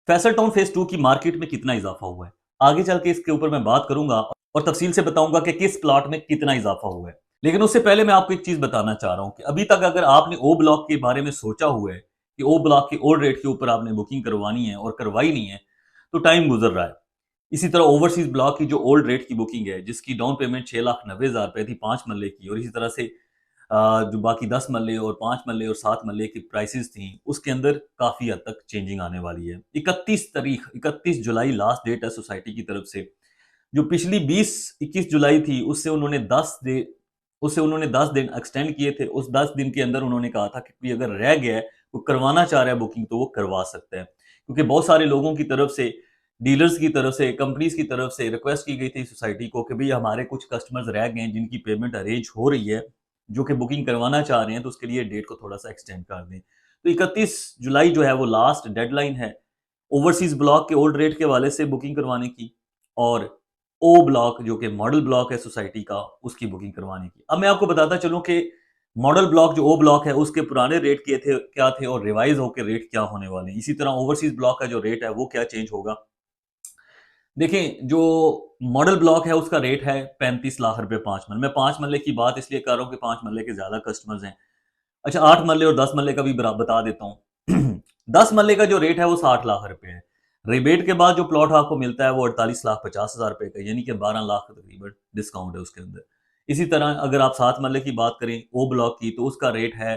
Faisal town phase 2 की market में कितना इजाफा हुआ है? आगे चल के इसके ऊपर मैं बात करूंगा और तफसील से बताऊंगा कि किस प्लॉट में कितना इजाफा हुआ है। लेकिन उससे पहले मैं आपको एक चीज बताना चाह रहा हूं कि अभी तक अगर आपने ओ ब्लॉक के बारे में सोचा हुआ है कि ओ ब्लॉक के ओल्ड रेट के ऊपर आपने बुकिंग करवानी है और करवाई नहीं है, तो टाइम गुजर रहा है। इसी तरह ओवरसीज ब्लॉक की जो ओल्ड रेट की बुकिंग है, जिसकी डाउन पेमेंट 6,90,000 रुपए थी 5 मरले की, और इसी तरह से जो बाकी 10 मल्ले और 5 मल्ले और 7 मल्ले की प्राइसेस थी, उसके अंदर काफ़ी हद तक चेंजिंग आने वाली है। 31 जुलाई लास्ट डेट है सोसाइटी की तरफ से। जो पिछली 20-21 जुलाई थी, उससे उन्होंने 10 दिन एक्सटेंड किए थे। उस 10 दिन के अंदर उन्होंने कहा था कि कोई अगर रह गया है, वो करवाना चाह रहा है बुकिंग, तो वो करवा सकता है। क्योंकि बहुत सारे लोगों की तरफ से, डीलर्स की तरफ से, कंपनीज की तरफ से रिक्वेस्ट की गई थी सोसाइटी को कि भई हमारे कुछ कस्टमर्स रह गए हैं जिनकी पेमेंट अरेंज हो रही है, जो कि बुकिंग करवाना चाह रहे हैं, तो उसके लिए डेट को थोड़ा-सा एक्सटेंड कर दें। तो 31 जुलाई जो है वो लास्ट डेडलाइन है ओवरसीज़ ब्लॉक के ओल्ड रेट के हवाले से बुकिंग करवाने की, और ओ ब्लॉक जो कि मॉडल ब्लॉक है सोसाइटी का, उसकी बुकिंग करवाने की। अब मैं आपको बताता चलूँ कि मॉडल ब्लॉक जो ओ ब्लॉक है, उसके पुराने रेट क्या थे और रिवाइज़ होके रेट क्या होने वाले हैं। इसी तरह ओवरसीज़ ब्लॉक का जो रेट है वो क्या चेंज होगा। देखिए, जो मॉडल ब्लॉक है उसका रेट है 35 लाख रुपए 5 मरले। मैं 5 मरले की बात इसलिए कर रहा हूँ कि 5 मरले के ज़्यादा कस्टमर्स हैं। अच्छा, 8 मरले और 10 मरले का भी बता देता हूँ। 10 मरले का जो रेट है वो 60 लाख रुपए है। रिबेट के बाद जो प्लॉट आपको मिलता है वो 48,50,000 रुपए का, यानी कि 12 लाख तकरीबन डिस्काउंट है उसके अंदर। इसी तरह अगर आप 7 मरले की बात करें ओ ब्लॉक की, तो उसका रेट है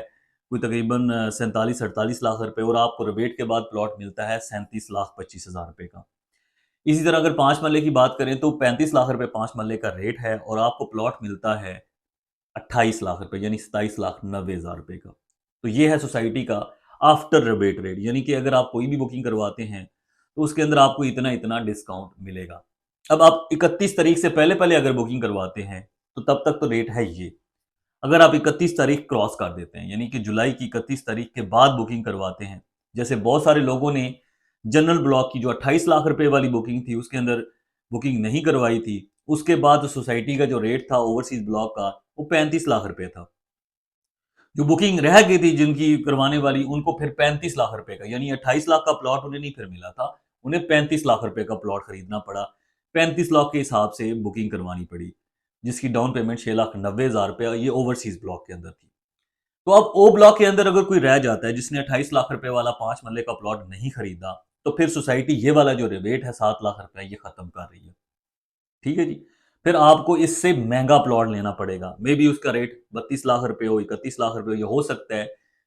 कोई तकरीबन 47-48 लाख रुपए, और आपको रिबेट के बाद प्लॉट मिलता है 37,25,000 रुपए का। इसी तरह अगर 5 मरले की बात करें तो 35 लाख रुपए 5 मरले का रेट है, और आपको प्लॉट मिलता है 28 लाख रुपए, यानी 27,90,000 रुपए का। तो ये है सोसाइटी का आफ्टर रिबेट रेट, यानी कि अगर आप कोई भी बुकिंग करवाते हैं तो उसके अंदर आपको इतना इतना डिस्काउंट मिलेगा। अब आप 31 तारीख से पहले पहले अगर बुकिंग करवाते हैं तो तब तक तो रेट है ये। अगर आप 31 तारीख क्रॉस कर देते हैं, यानी कि जुलाई की 31 तारीख के बाद बुकिंग करवाते हैं, जैसे बहुत सारे लोगों ने जनरल ब्लॉक की जो 28 लाख रुपए वाली बुकिंग थी उसके अंदर बुकिंग नहीं करवाई थी, उसके बाद सोसाइटी का जो रेट था ओवरसीज ब्लॉक का, वो 35 लाख रुपए था। जो बुकिंग रह गई थी जिनकी करवाने वाली, उनको फिर 35 लाख रुपए का, यानी 28 लाख का प्लॉट उन्हें नहीं फिर मिला था, उन्हें 35 लाख रुपए का प्लॉट खरीदना पड़ा। 35 लाख के हिसाब से बुकिंग करवानी पड़ी, जिसकी डाउन पेमेंट 6,90,000 रुपया ये ओवरसीज ब्लॉक के अंदर थी। तो अब ओ ब्लॉक के अंदर अगर कोई रह जाता है जिसने 28 लाख रुपए वाला 5 मरले का प्लॉट नहीं खरीदा, तो फिर सोसाइटी ये वाला जो रिबेट है 7 लाख रुपए ये खत्म कर रही है। ठीक है जी। फिर आपको इससे महंगा प्लॉट लेना पड़ेगा, मे बी उसका रेट 32 लाख रुपए हो, 31 लाख रुपए हो, ये हो सकता है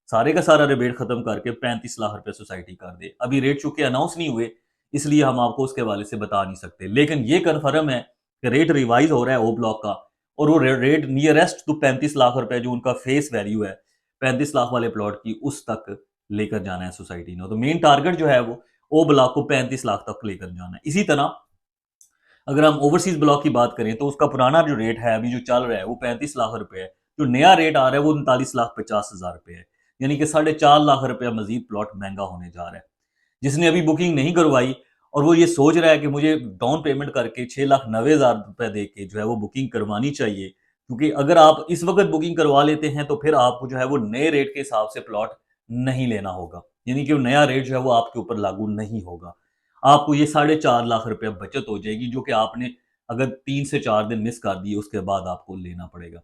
सारे का सारा रिबेट खत्म करके 35 लाख रुपए सोसाइटी कर दे। अभी रेट चूंकि अनाउंस नहीं हुए, इसलिए हम आपको उसके हवाले से बता नहीं सकते, लेकिन ये कन्फर्म है कि रेट रिवाइज हो रहा है ओ ब्लॉक का, और वो रेट नियरेस्ट टू 35 लाख रुपए जो उनका फेस वैल्यू है 35 लाख वाले प्लॉट की, उस तक लेकर जाना है सोसाइटी ने। तो मेन टारगेट जो है वो ओ ब्लॉक को 35 लाख तक लेकर जाना है। इसी तरह अगर हम ओवरसीज ब्लॉक की बात करें तो उसका पुराना जो रेट है अभी जो चल रहा है वो 35 लाख रुपए है। जो नया रेट आ रहा है वो 39,50,000 रुपए है, यानी कि 4.5 लाख रुपया मजीद प्लॉट महंगा होने जा रहा है। जिसने अभी बुकिंग नहीं करवाई और वो ये सोच रहा है कि मुझे डाउन पेमेंट करके 6,90,000 रुपए दे के जो है वो बुकिंग करवानी चाहिए, क्योंकि अगर आप इस वक्त बुकिंग करवा लेते हैं तो फिर आपको जो है वो नए रेट के हिसाब से प्लॉट नहीं लेना होगा, यानी कि वो नया रेट जो है वो आपके ऊपर लागू नहीं होगा। आपको ये 4.5 लाख रुपया बचत हो जाएगी, जो कि आपने अगर 3 से 4 दिन मिस कर दिए उसके बाद आपको लेना पड़ेगा।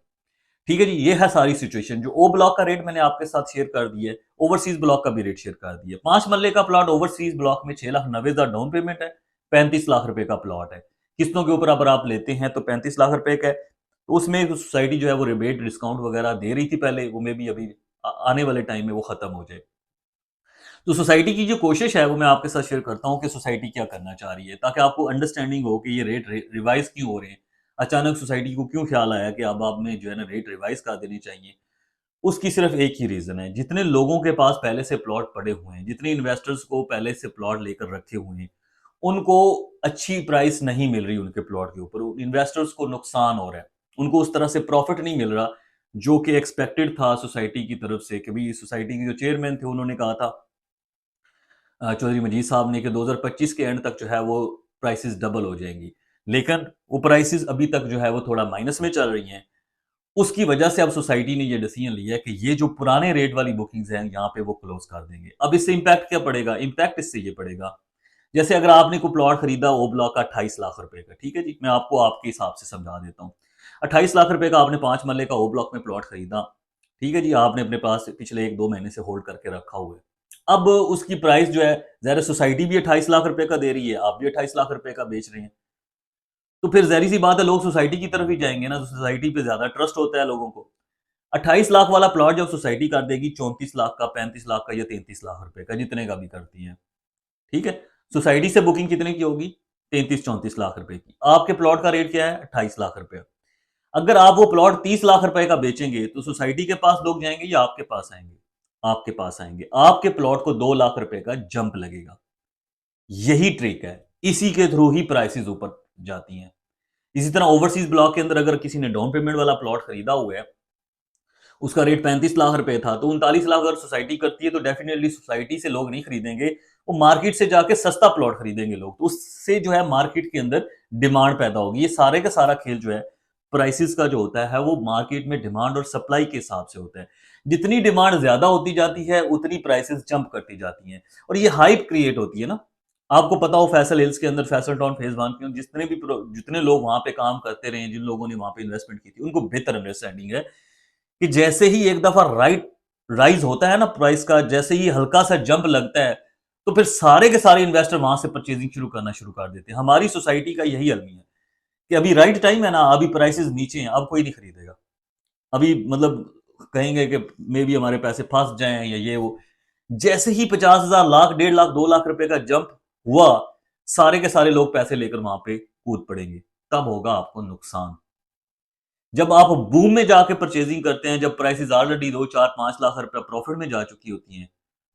ठीक है जी, ये है सारी सिचुएशन। जो ओ ब्लॉक का रेट मैंने आपके साथ शेयर कर दिया है, ओवरसीज ब्लॉक का भी रेट शेयर कर दिया है। 5 मरले का प्लॉट ओवरसीज ब्लॉक में 6,90,000 डाउन पेमेंट है, 35 लाख रुपए का प्लॉट है। किस्तों के ऊपर अगर आप लेते हैं तो 35 लाख रुपए का है। तो उसमें सोसाइटी जो है वो रिबेट डिस्काउंट वगैरह दे रही थी पहले, वो मे भी अभी आने वाले टाइम में वो खत्म हो जाए। तो सोसाइटी की जो कोशिश है वो मैं आपके साथ शेयर करता हूँ कि सोसाइटी क्या करना चाह रही है, ताकि आपको अंडरस्टैंडिंग हो कि ये रेट रिवाइज क्यों हो रहे हैं। अचानक सोसाइटी को क्यों ख्याल आया कि अब आपने जो है ना रेट रिवाइज कर देने चाहिए। उसकी सिर्फ एक ही रीजन है, जितने लोगों के पास पहले से प्लॉट पड़े हुए हैं, जितने इन्वेस्टर्स को पहले से प्लॉट लेकर रखे हुए हैं, उनको अच्छी प्राइस नहीं मिल रही उनके प्लॉट के ऊपर, इन्वेस्टर्स को नुकसान हो रहा है, उनको उस तरह से प्रॉफिट नहीं मिल रहा जो कि एक्सपेक्टेड था सोसाइटी की तरफ से। कि भाई सोसाइटी के जो चेयरमैन थे उन्होंने कहा था चौधरी मजीद साहब ने कि 2025 के एंड तक जो है वो प्राइसेस डबल हो जाएंगी, लेकिन वो प्राइसेस अभी तक जो है वो थोड़ा माइनस में चल रही हैं। उसकी वजह से अब सोसाइटी ने ये डिसीजन लिया है कि ये जो पुराने रेट वाली बुकिंग्स हैं यहाँ पे वो क्लोज कर देंगे। अब इससे इम्पैक्ट क्या पड़ेगा? इम्पैक्ट इससे ये पड़ेगा जैसे अगर आपने कोई प्लॉट खरीदा ओ ब्लॉक का 28 लाख रुपए का, ठीक है जी, मैं आपको आपके हिसाब से समझा देता हूँ। 28 लाख रुपए का आपने 5 मरले का ओ ब्लॉक में प्लॉट खरीदा, ठीक है जी, आपने अपने पास पिछले 1-2 महीने से होल्ड करके रखा हुआ है। अब उसकी प्राइस जो है, ज़ाहिर है सोसाइटी भी 28 लाख रुपए का दे रही है, आप भी 28 लाख रुपए का बेच रहे हैं। तो फिर ज़ाहिर-सी बात है लोग सोसाइटी की तरफ ही जाएँगे ना, सोसाइटी पे ज़्यादा ट्रस्ट होता है लोगों को। 28 लाख वाला प्लॉट जब सोसाइटी कर देगी 34 लाख का, 35 लाख का या 33 लाख रुपए का, जितने का भी करती है, ठीक है? सोसाइटी से बुकिंग कितने की होगी? 33-34 लाख रुपए की। आपके प्लॉट का रेट क्या है? 28 लाख रुपए। अगर आप वो प्लॉट 30 लाख रुपए का बेचेंगे, तो सोसाइटी के पास लोग जाएँगे या आपके पास आएँगे? आपके पास आएँगे। आपके प्लॉट को 2 लाख रुपए का जंप लगेगा। यही ट्रिक है। इसी के थ्रू ही प्राइसेज़ ऊपर जाती हैं। इसी तरह ओवरसीज़ ब्लॉक के अंदर अगर किसी ने डाउन पेमेंट वाला प्लॉट खरीदा हुआ है, उसका रेट 35 लाख रुपए था, तो 39 लाख अगर सोसाइटी करती है, तो डेफिनिटली सोसाइटी से लोग नहीं खरीदेंगे, वो मार्केट से जाके सस्ता प्लॉट खरीदेंगे लोग। तो उससे जो है मार्केट के अंदर डिमांड पैदा होगी। ये सारे का सारा खेल जो है प्राइसेस का जो होता है वो मार्केट में डिमांड और सप्लाई के हिसाब से होता है। जितनी डिमांड ज्यादा होती जाती है उतनी प्राइसेस जंप करती जाती हैं और ये हाइप क्रिएट होती है ना। आपको पता हो फैसल हिल्स के अंदर फैसल टाउन फेज 1 के अंदर जितने लोग वहां पे काम करते रहे, जिन लोगों ने वहां पे इन्वेस्टमेंट की थी, उनको बेहतर अंडरस्टैंडिंग है कि जैसे ही एक दफा राइज होता है ना प्राइस का, जैसे ही हल्का सा जंप लगता है, तो फिर सारे के सारे इन्वेस्टर वहां से परचेजिंग शुरू करना शुरू कर देते हैं। हमारी सोसाइटी का यही अलमी है कि अभी राइट टाइम है ना, अभी प्राइसेस नीचे हैं, अब कोई नहीं खरीदेगा। अभी मतलब कहेंगे कि मे बी हमारे पैसे फंस जाएं या ये वो। जैसे ही 50,000, लाख, 1.5 लाख, 2 लाख रुपए का जंप हुआ, सारे के सारे लोग पैसे लेकर वहां पे कूद पड़ेंगे। तब होगा आपको नुकसान। जब आप बूम में जाके परचेजिंग करते हैं, जब प्राइसेस ऑलरेडी 2, 4, 5 लाख रुपए प्रॉफिट में जा चुकी होती हैं,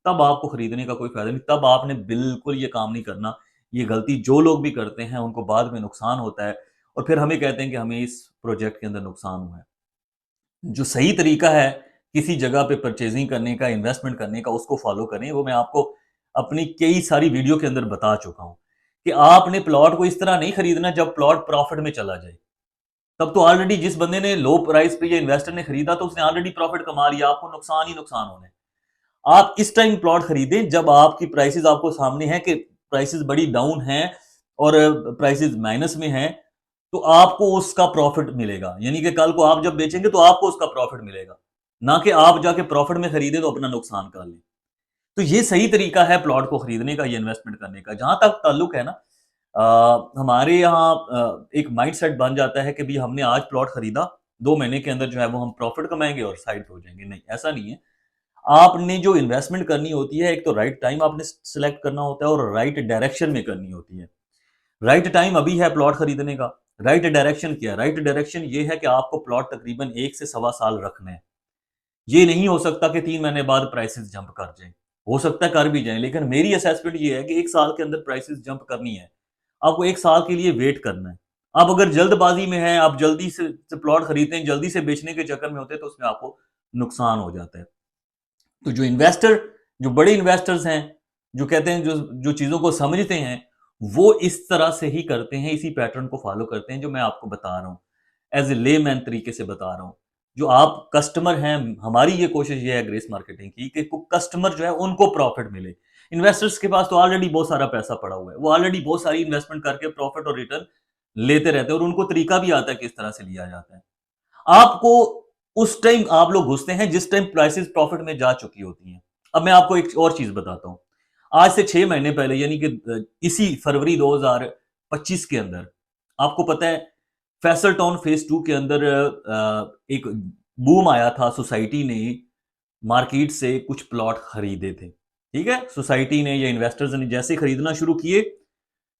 तब आपको खरीदने का कोई फायदा नहीं। तब आपने बिल्कुल ये काम नहीं करना। ये गलती जो लोग भी करते हैं उनको बाद में नुकसान होता है और फिर हमें कहते हैं कि हमें इस प्रोजेक्ट के अंदर नुकसान हुआ है। जो सही तरीका है किसी जगह पे परचेजिंग करने का, इन्वेस्टमेंट करने का, उसको फॉलो करें। वो मैं आपको अपनी कई सारी वीडियो के अंदर बता चुका हूं कि आपने प्लॉट को इस तरह नहीं खरीदना जब प्लॉट प्रॉफिट में चला जाए। तब तो ऑलरेडी जिस बंदे ने लो प्राइस पे या इन्वेस्टर ने खरीदा तो उसने ऑलरेडी प्रॉफिट कमा लिया, आपको नुकसान ही नुकसान होने। आप इस टाइम प्लॉट खरीदें जब आपकी प्राइसेस आपको सामने है कि प्राइसेस बड़ी डाउन हैं और प्राइसेस माइनस में हैं, तो आपको उसका प्रॉफिट मिलेगा। यानी कि कल को आप जब बेचेंगे तो आपको उसका प्रॉफिट मिलेगा, ना कि आप जाके प्रॉफिट में खरीदें तो अपना नुकसान कर लें। तो ये सही तरीका है प्लॉट को खरीदने का या इन्वेस्टमेंट करने का। जहां तक ताल्लुक है ना, हमारे यहाँ एक माइंडसेट बन जाता है कि भी हमने आज प्लॉट खरीदा, 2 महीने के अंदर जो है वो हम प्रॉफिट कमाएंगे और साइड पे हो जाएंगे। नहीं, ऐसा नहीं है। आपने जो इन्वेस्टमेंट करनी होती है, एक तो राइट टाइम आपने सिलेक्ट करना होता है और राइट डायरेक्शन में करनी होती है। राइट टाइम अभी है प्लॉट खरीदने का। राइट डायरेक्शन क्या है? राइट डायरेक्शन ये है कि आपको प्लॉट तकरीबन 1 से 1.25 साल रखना है। ये नहीं हो सकता कि 3 महीने बाद प्राइसेस जंप कर जाएं। हो सकता है कर भी जाएं, लेकिन मेरी असेसमेंट ये है कि 1 साल के अंदर प्राइसेस जंप करनी है। आपको 1 साल के लिए वेट करना है। आप अगर जल्दबाजी में हैं, आप जल्दी से प्लॉट खरीदते हैं, जल्दी से बेचने के चक्कर में होते हैं, तो उसमें आपको नुकसान हो जाता है। तो जो बड़े इन्वेस्टर्स हैं, जो कहते हैं, जो जो चीज़ों को समझते हैं, वो इस तरह से ही करते हैं, इसी पैटर्न को फ़ॉलो करते हैं जो मैं आपको बता रहा हूँ। एज़ ए लेमैन तरीके से बता रहा हूँ। जो आप कस्टमर हैं, हमारी ये कोशिश ये है ग्रेस मार्केटिंग की कि को कस्टमर जो है उनको प्रॉफ़िट मिले। इन्वेस्टर्स के पास तो ऑलरेडी बहुत सारा पैसा पड़ा हुआ है। वो ऑलरेडी बहुत सारी इन्वेस्टमेंट करके प्रॉफ़िट और रिटर्न लेते रहते हैं और उनको तरीका भी आता है किस तरह से लिया जाता है। आपको उस टाइम आप लोग घुसते हैं जिस टाइम प्राइसेस प्रॉफिट में जा चुकी होती हैं। अब मैं आपको एक और चीज बताता हूं। आज से 6 महीने पहले, यानी कि इसी फरवरी 2025 के अंदर, आपको पता है फैसल टाउन फेज 2 के अंदर एक बूम आया था। सोसाइटी ने मार्केट से कुछ प्लॉट खरीदे थे, ठीक है। सोसाइटी ने या इन्वेस्टर्स ने जैसे खरीदना शुरू किए,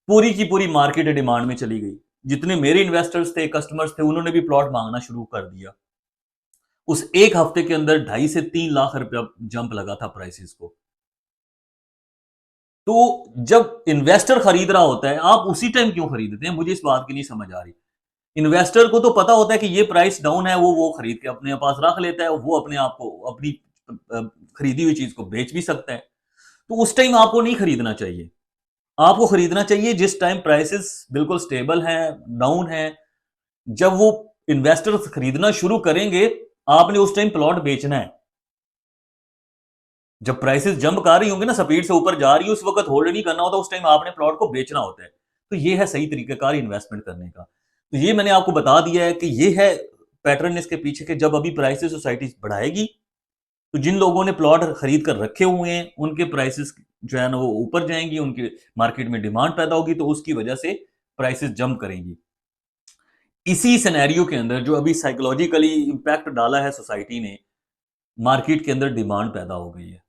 पूरी की पूरी मार्केट डिमांड में चली गई। जितने मेरे इन्वेस्टर्स थे, कस्टमर्स थे, उन्होंने भी प्लॉट मांगना शुरू कर दिया। उस एक हफ्ते के अंदर 2.5 से 3 लाख रुपया जंप लगा था प्राइसेस को। तो जब इन्वेस्टर खरीद रहा होता है, आप उसी टाइम क्यों खरीदते हैं? मुझे इस बात की नहीं समझ आ रही। इन्वेस्टर को तो पता होता है कि ये प्राइस डाउन है, वो खरीद के अपने पास रख लेता है, वो अपने आप को अपनी अ, खरीदी हुई चीज को बेच भी सकता है। तो उस टाइम आपको नहीं खरीदना चाहिए। आपको खरीदना चाहिए जिस टाइम प्राइसेस बिल्कुल स्टेबल हैं, डाउन हैं। जब वो इन्वेस्टर्स खरीदना शुरू करेंगे, आपने उस टाइम प्लॉट बेचना है। जब प्राइसेस जंप कर रही होंगी ना, स्पीड से ऊपर जा रही है, उस वक्त होल्ड नहीं करना होता, उस टाइम आपने प्लॉट को बेचना होता है। तो ये है सही तरीकाकार इन्वेस्टमेंट करने का। तो ये मैंने आपको बता दिया है कि ये है पैटर्न इसके पीछे के, जब अभी प्राइसेस सोसाइटी बढ़ाएगी तो जिन लोगों ने प्लॉट खरीद कर रखे हुए हैं उनके प्राइसेस जो है ना वो ऊपर जाएंगी, उनके मार्केट में डिमांड पैदा होगी, तो उसकी वजह से प्राइसेस जंप करेंगी। इसी सिनेरियो के अंदर जो अभी साइकोलॉजिकली इंपैक्ट डाला है सोसाइटी ने, मार्केट के अंदर डिमांड पैदा हो गई है,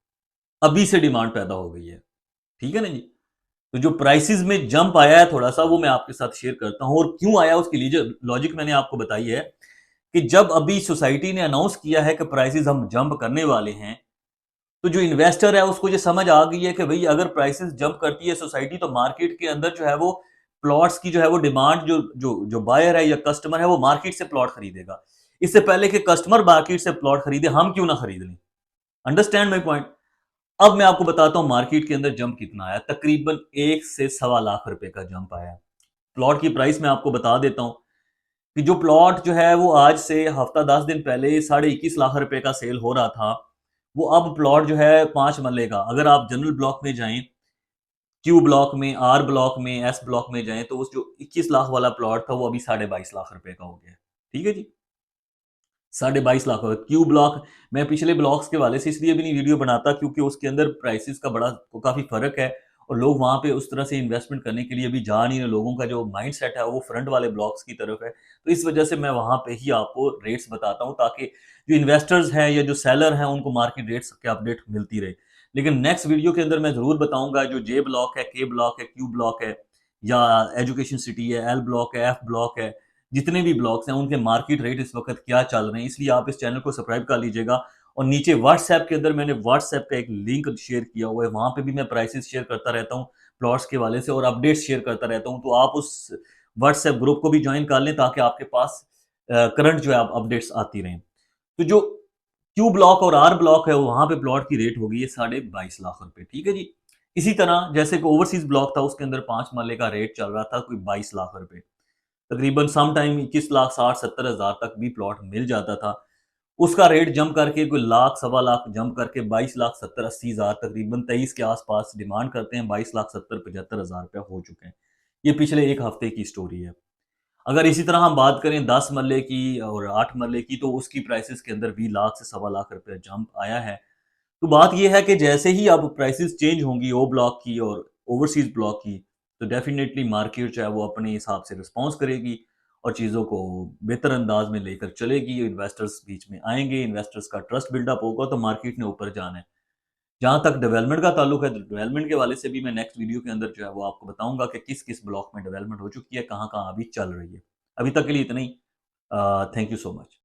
अभी से डिमांड पैदा हो गई है। ठीक है ना जी। तो जो प्राइसेस में जंप आया है थोड़ा सा, वो मैं आपके साथ शेयर करता हूं, और क्यों आया उसकी लॉजिक मैंने आपको बताई है कि जब अभी सोसाइटी ने अनाउंस किया है कि प्राइसेस हम जंप करने वाले हैं, तो जो इन्वेस्टर है उसको ये समझ आ गई है कि भाई अगर प्राइसेस जंप करती है सोसाइटी, तो मार्केट के अंदर जो है वो प्लॉट्स की जो है वो डिमांड, जो जो जो बायर है या कस्टमर है वो मार्केट से प्लॉट खरीदेगा। इससे पहले कि कस्टमर मार्केट से प्लॉट खरीदे, हम क्यों ना खरीद लें। Understand my point. अब मैं आपको बताता हूं मार्केट के अंदर जंप कितना आया। तकरीबन 1 से 1.25 लाख रुपए का जंप आया। प्लॉट की प्राइस मैं आपको बता देता हूं कि जो प्लॉट जो है वो आज से हफ्ता 10 दिन पहले 21.5 लाख रुपए का सेल हो रहा था, वो अब प्लॉट जो है 5 मरले का, अगर आप जनरल ब्लॉक में जाएं, क्यू ब्लॉक में, आर ब्लॉक में, एस ब्लॉक में जाएं, तो उस जो 21 लाख वाला प्लॉट था वो अभी 22.5 लाख रुपए का हो गया। ठीक है जी। 22.5 लाख हो गया क्यू ब्लॉक। मैं पिछले ब्लॉक्स के वाले से इसलिए भी नहीं वीडियो बनाता क्योंकि उसके अंदर प्राइसेस का बड़ा काफी फर्क है, और लोग वहां पे उस तरह से इन्वेस्टमेंट करने के लिए अभी जा नहीं रहे। लोगों का जो माइंड सेट है वो फ्रंट वाले ब्लॉक्स की तरफ है, तो इस वजह से मैं वहां पे ही आपको रेट्स बताता हूँ, ताकि जो इन्वेस्टर्स हैं या जो सेलर हैं उनको मार्केट रेट्स की अपडेट मिलती रहे। लेकिन नेक्स्ट वीडियो के अंदर मैं जरूर बताऊंगा जो जे ब्लॉक है, के ब्लॉक है, क्यू ब्लॉक है, या एजुकेशन सिटी है, एल ब्लॉक है, एफ ब्लॉक है, जितने भी ब्लॉक्स हैं उनके मार्केट रेट इस वक्त क्या चल रहे हैं। इसलिए आप इस चैनल को सब्सक्राइब कर लीजिएगा, और नीचे व्हाट्सएप के अंदर मैंने व्हाट्सएप का एक लिंक शेयर किया हुआ है, वहां पे भी मैं प्राइसेस शेयर करता रहता हूँ प्लॉट्स के वाले से, और अपडेट्स शेयर करता रहता हूँ। तो आप उस व्हाट्सएप ग्रुप को भी ज्वाइन कर लें ताकि आपके पास करंट जो है अपडेट्स आती रहें। तो जो क्यू ब्लॉक और आर ब्लॉक है वहां पे प्लॉट की रेट होगी है 22.5 लाख रुपए। ठीक है जी। इसी तरह जैसे कि ओवरसीज ब्लॉक था, उसके अंदर 5 मरले का रेट चल रहा था कोई 22 लाख रुपए, तकरीबन सम टाइम 21 लाख 60 70 हजार तक भी प्लॉट मिल जाता था। उसका रेट जंप करके कोई लाख 1.25 लाख जंप करके 22 लाख 70 80 हजार, तकरीबन 23 के आसपास डिमांड करते हैं, 22 लाख 70 75 हजार रुपया हो चुके हैं। ये पिछले एक हफ्ते की स्टोरी है। अगर इसी तरह हम बात करें 10 मरले की और 8 मरले की, तो उसकी प्राइसेस के अंदर भी लाख से 1.25 लाख रुपया जंप आया है। तो बात यह है कि जैसे ही अब प्राइसेस चेंज होंगी ओ ब्लॉक की और ओवरसीज ब्लॉक की, तो डेफिनेटली मार्केट जो है वो अपने हिसाब से रिस्पॉन्स करेगी और चीज़ों को बेहतर अंदाज में लेकर चलेगी। इन्वेस्टर्स बीच में आएंगे, इन्वेस्टर्स का ट्रस्ट बिल्डअप होगा, तो मार्केट ने ऊपर जाना है। जहां तक डेवलपमेंट का ताल्लुक है, तो डेवलपमेंट के वाले से भी मैं नेक्स्ट वीडियो के अंदर जो है वो आपको बताऊंगा कि किस किस ब्लॉक में डेवलपमेंट हो चुकी है, कहाँ कहाँ अभी चल रही है। अभी तक के लिए इतना ही। Thank you so much.